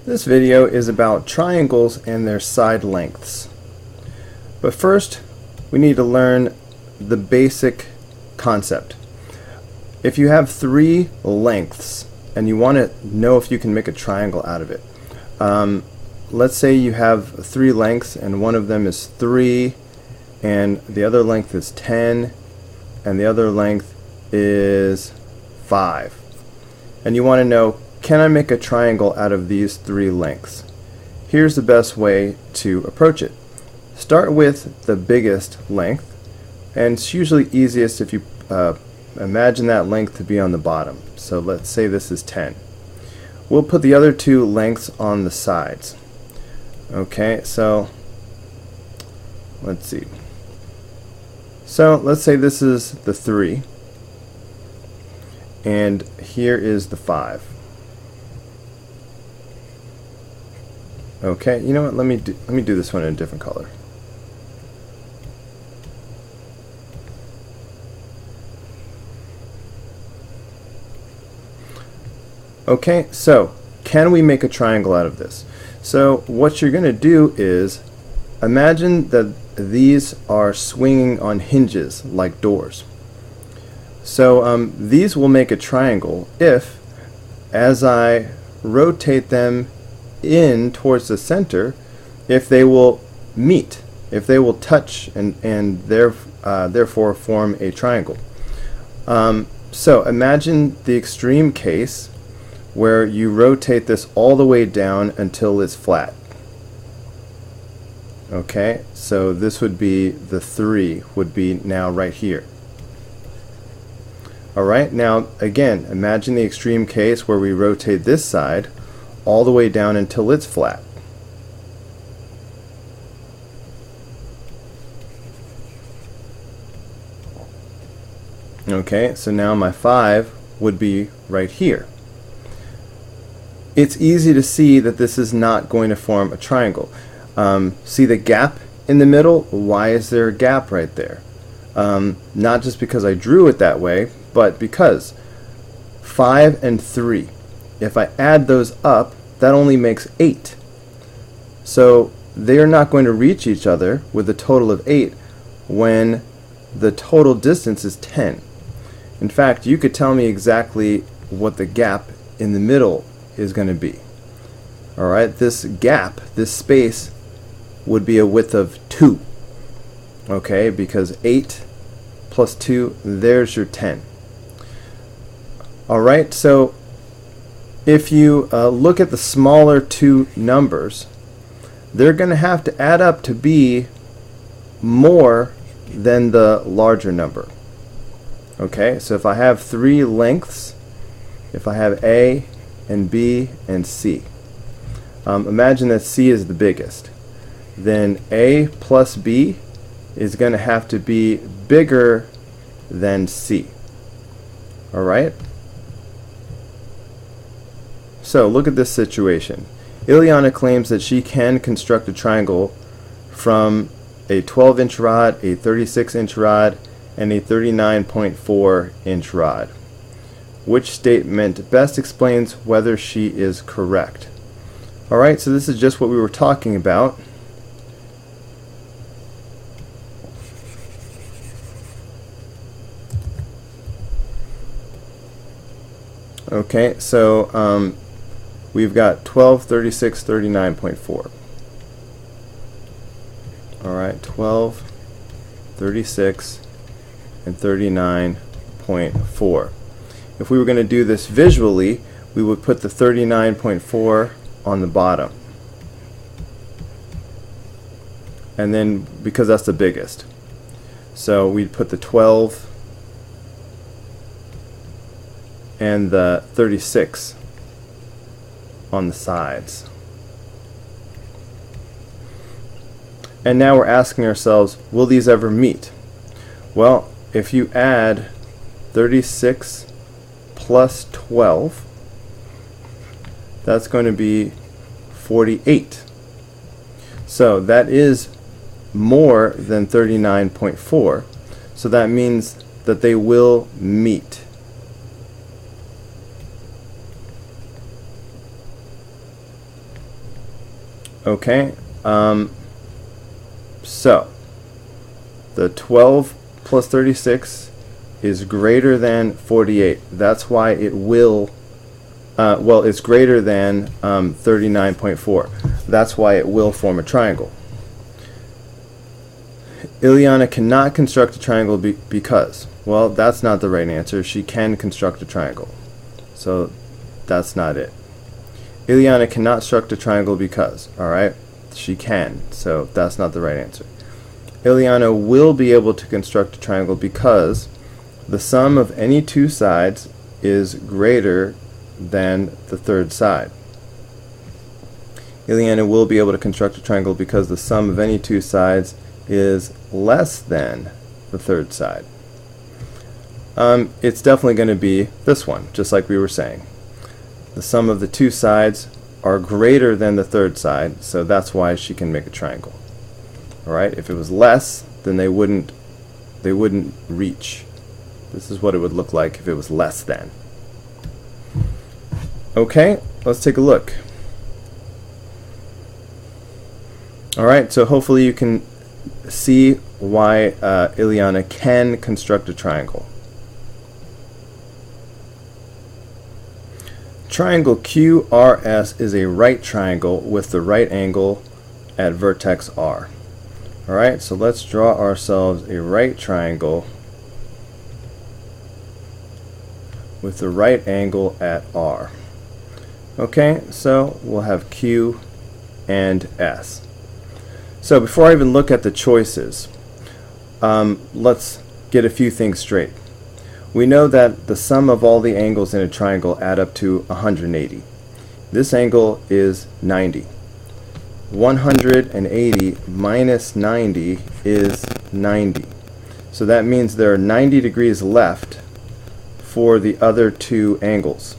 This video is about triangles and their side lengths. But first, we need to learn the basic concept. If you have three lengths and you want to know if you can make a triangle out of it, let's say you have three lengths and one of them is 3 and the other length is 10 and the other length is 5. And you want to know, can I make a triangle out of these three lengths? Here's the best way to approach it. Start with the biggest length, and it's usually easiest if you imagine that length to be on the bottom. So let's say this is 10. We'll put the other two lengths on the sides. Okay, so let's see. So let's say this is the 3 and here is the 5. Okay, you know what? Let me do this one in a different color. Okay, so can we make a triangle out of this? So what you're going to do is imagine that these are swinging on hinges like doors. So these will make a triangle if, as I rotate them in towards the center, if they will meet, if they will touch and therefore form a triangle. So imagine the extreme case where you rotate this all the way down until it's flat. Okay, so this would be the 3 would be now right here. Alright, now again, imagine the extreme case where we rotate this side all the way down until it's flat. Okay, so now my 5 would be right here. It's easy to see that this is not going to form a triangle. See the gap in the middle? Why is there a gap right there? Not just because I drew it that way, but because 5 and 3, if I add those up, that only makes 8. So they are not going to reach each other with a total of 8 when the total distance is 10. In fact, you could tell me exactly what the gap in the middle is going to be. Alright, this gap, this space, would be a width of 2. Okay, because 8 plus 2, there's your 10. Alright, so if you look at the smaller two numbers, they're going to have to add up to be more than the larger number. Okay, so if I have three lengths, if I have A and B and C, imagine that C is the biggest. Then A plus B is going to have to be bigger than C. Alright? So look at this situation. Ileana claims that she can construct a triangle from a 12-inch rod, a 36-inch rod, and a 39.4-inch rod. Which statement best explains whether she is correct? Alright, so this is just what we were talking about. Okay, so we've got 12, 36, 39.4. Alright, 12, 36, and 39.4. If we were going to do this visually, we would put the 39.4 on the bottom. And then, because that's the biggest, so we'd put the 12 and the 36 on the sides. And now we're asking ourselves, will these ever meet? Well, if you add 36 plus 12, that's going to be 48. So that is more than 39.4. So that means that they will meet. Okay, so the 12 plus 36 is greater than 48. That's why it will, well, it's greater than 39.4. That's why it will form a triangle. Ileana cannot construct a triangle because, well, that's not the right answer. She can construct a triangle. So that's not it. Ileana cannot construct a triangle because, alright, she can. So that's not the right answer. Ileana will be able to construct a triangle because the sum of any two sides is greater than the third side. Ileana will be able to construct a triangle because the sum of any two sides is less than the third side. It's definitely going to be this one, just like we were saying. The sum of the two sides are greater than the third side, so that's why she can make a triangle. Alright, if it was less, then they wouldn't reach. This is what it would look like if it was less than. Okay, let's take a look. Alright, so hopefully you can see why Ileana can construct a triangle. Triangle QRS is a right triangle with the right angle at vertex R. Alright, so let's draw ourselves a right triangle with the right angle at R. Okay, so we'll have Q and S. So before I even look at the choices, let's get a few things straight. We know that the sum of all the angles in a triangle add up to 180. This angle is 90. 180 minus 90 is 90. So that means there are 90 degrees left for the other two angles.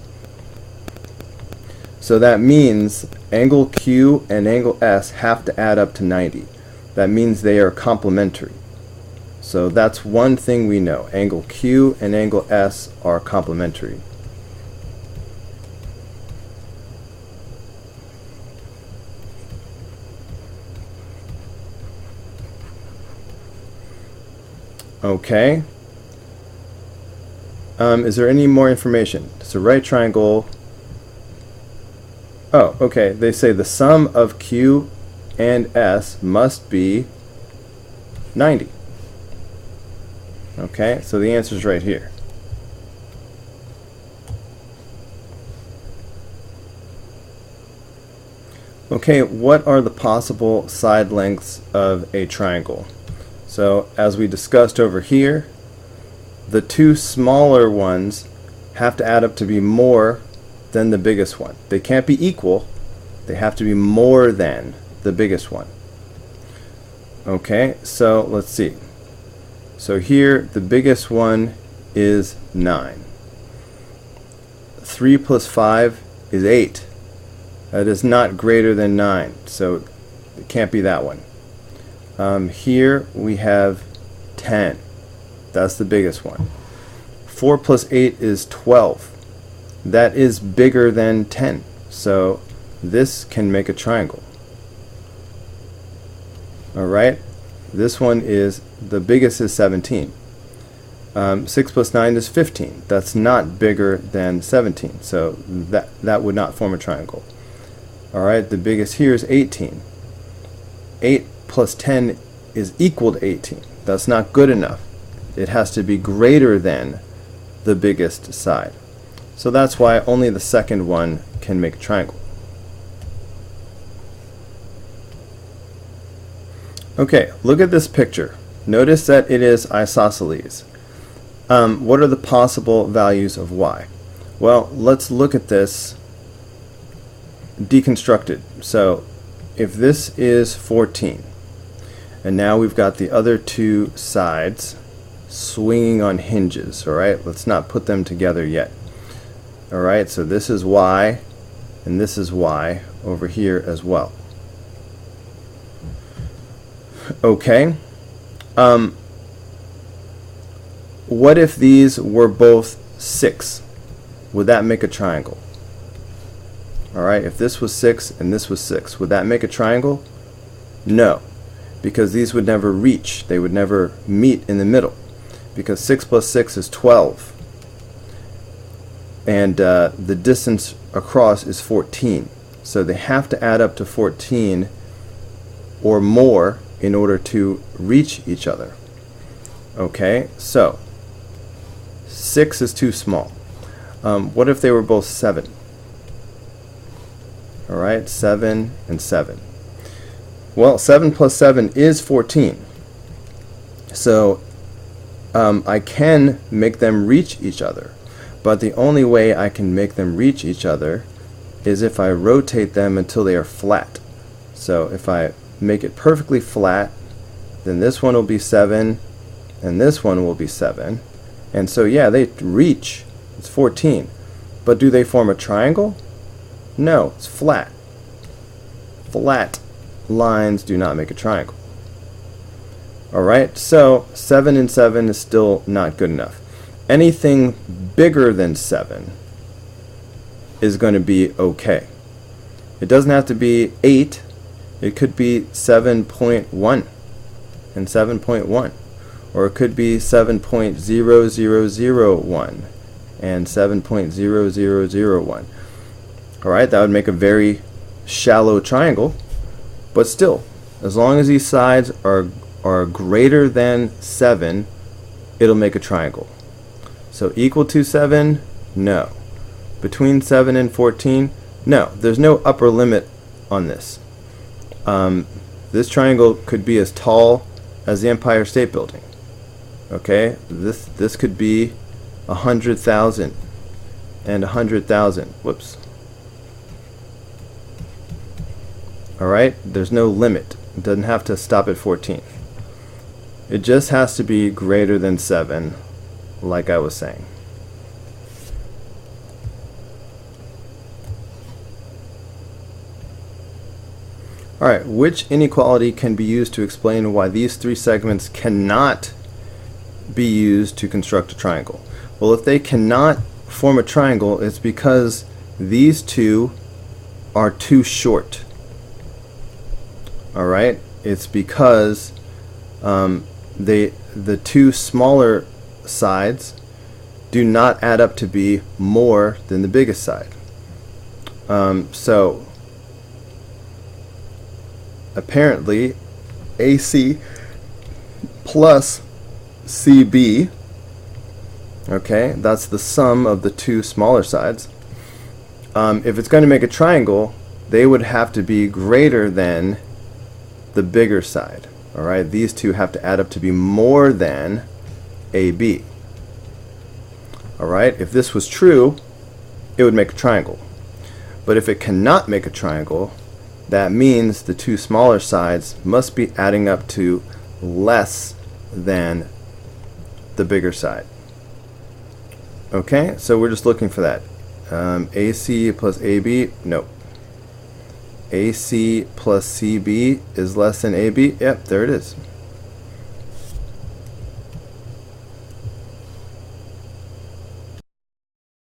So that means angle Q and angle S have to add up to 90. That means they are complementary. So that's one thing we know. Angle Q and angle S are complementary. Okay. Is there any more information? It's a right triangle. Oh, okay. They say the sum of Q and S must be 90. Okay, so the answer is right here. Okay, what are the possible side lengths of a triangle? So, as we discussed over here, the two smaller ones have to add up to be more than the biggest one. They can't be equal, they have to be more than the biggest one. Okay, so let's see. So here, the biggest one is 9. 3 plus 5 is 8. That is not greater than 9, so it can't be that one. Here we have 10. That's the biggest one. 4 plus 8 is 12. That is bigger than 10, so this can make a triangle. Alright, this one is, the biggest is 17. 6 plus 9 is 15. That's not bigger than 17, so that would not form a triangle. Alright, the biggest here is 18. 8 plus 10 is equal to 18. That's not good enough. It has to be greater than the biggest side. So that's why only the second one can make a triangle. Okay, look at this picture. Notice that it is isosceles. What are the possible values of y? Well, let's look at this deconstructed. So if this is 14, and now we've got the other two sides swinging on hinges, alright? Let's not put them together yet. Alright, so this is y, and this is y over here as well. Okay. What if these were both 6? Would that make a triangle? Alright, if this was 6 and this was 6, would that make a triangle? No, because these would never reach. They would never meet in the middle, because 6 plus 6 is 12. And the distance across is 14. So they have to add up to 14 or more in order to reach each other. Okay, so 6 is too small. What if they were both 7? Alright, 7 and 7. Well, 7 plus 7 is 14. So I can make them reach each other. But the only way I can make them reach each other is if I rotate them until they are flat. So if I make it perfectly flat, then this one will be 7 and this one will be 7. And so yeah, they reach. It's 14. But do they form a triangle? No, it's flat. Flat lines do not make a triangle. Alright, so 7 and 7 is still not good enough. Anything bigger than 7 is going to be okay. It doesn't have to be 8. It could be 7.1 and 7.1. Or it could be 7.0001 and 7.0001. Alright, that would make a very shallow triangle, but still, as long as these sides are greater than 7, it'll make a triangle. So equal to 7, no. Between 7 and 14, no. There's no upper limit on this. This triangle could be as tall as the Empire State Building. Okay, this could be 100,000 and 100,000. Whoops. Alright, there's no limit. It doesn't have to stop at 14. It just has to be greater than 7, like I was saying. Alright, which inequality can be used to explain why these three segments cannot be used to construct a triangle? Well, if they cannot form a triangle, it's because these two are too short. Alright, it's because the two smaller sides do not add up to be more than the biggest side. So apparently AC plus CB, okay, that's the sum of the two smaller sides. If it's going to make a triangle, they would have to be greater than the bigger side. Alright, these two have to add up to be more than AB. Alright, if this was true, it would make a triangle. But if it cannot make a triangle, that means the two smaller sides must be adding up to less than the bigger side. Okay, so we're just looking for that. AC plus AB, nope. AC plus CB is less than AB. Yep, there it is.